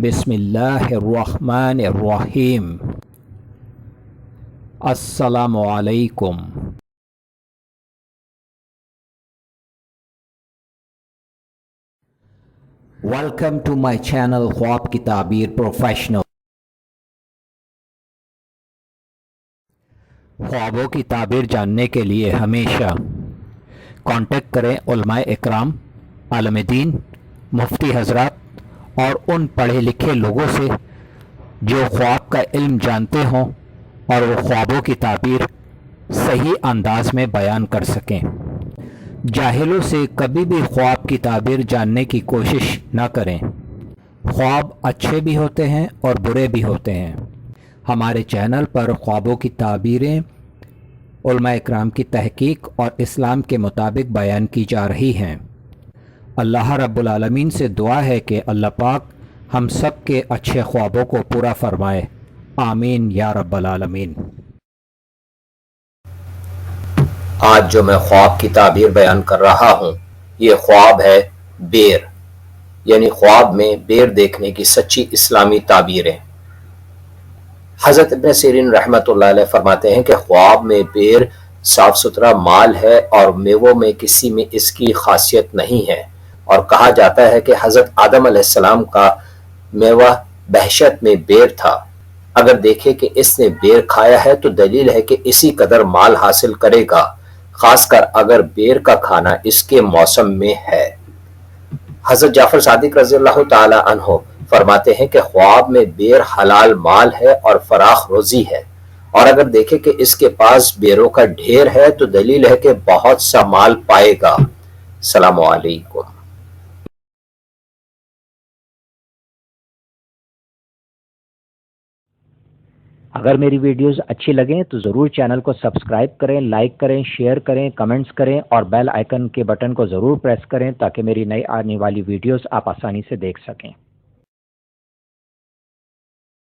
बिस्मिल्लाहिर्रहमानिर्रहीम। अस्सलामु अलैकुम। वेलकम टू माय चैनल ख्वाब की ताबीर प्रोफेशनल। ख्वाबों की ताबीर जानने के लिए हमेशा कांटेक्ट करें उलमाए इकराम, आलम दीन, मुफ्ती हजरात और उन पढ़े लिखे लोगों से जो ख्वाब का इल्म जानते हों और वो ख्वाबों की ताबीर सही अंदाज में बयान कर सकें। जाहिलों से कभी भी ख्वाब की ताबीर जानने की कोशिश न करें। ख्वाब अच्छे भी होते हैं और बुरे भी होते हैं। हमारे चैनल पर ख्वाबों की ताबीरें उलमा इकराम की तहकीक और इस्लाम के मुताबिक बयान की जा रही हैं। अल्लाह रब्बुल आलमीन से दुआ है कि अल्लाह पाक हम सब के अच्छे ख्वाबों को पूरा फरमाए। आमीन या रब्बल आलमीन। आज जो मैं ख्वाब की ताबीर बयान कर रहा हूँ, ये ख्वाब है बेर, यानी ख्वाब में बेर देखने की सच्ची इस्लामी ताबीरें। हज़रत इब्न सीरीन रहमतुल्लाह अलैह फरमाते हैं कि ख्वाब में बेर साफ सुथरा माल है और मेवों में किसी में इसकी खासियत नहीं है, और कहा जाता है कि हज़रत आदम अलैहिस्सलाम का मेवा बहशत में बेर था। अगर देखे कि इसने बेर खाया है तो दलील है कि इसी कदर माल हासिल करेगा, खासकर अगर बेर का खाना इसके मौसम में है। हज़रत जाफर सादिक रज़ियल्लाहु ताला अन्हु फरमाते हैं कि ख्वाब में बेर हलाल माल है और फराख रोजी है, और अगर देखे कि इसके पास बेरों का ढेर है तो दलील है कि बहुत सा माल पाएगा। सलामु अलैकुम। अगर मेरी वीडियोस अच्छी लगें तो ज़रूर चैनल को सब्सक्राइब करें, लाइक करें, शेयर करें, कमेंट्स करें और बेल आइकन के बटन को ज़रूर प्रेस करें ताकि मेरी नई आने वाली वीडियोस आप आसानी से देख सकें।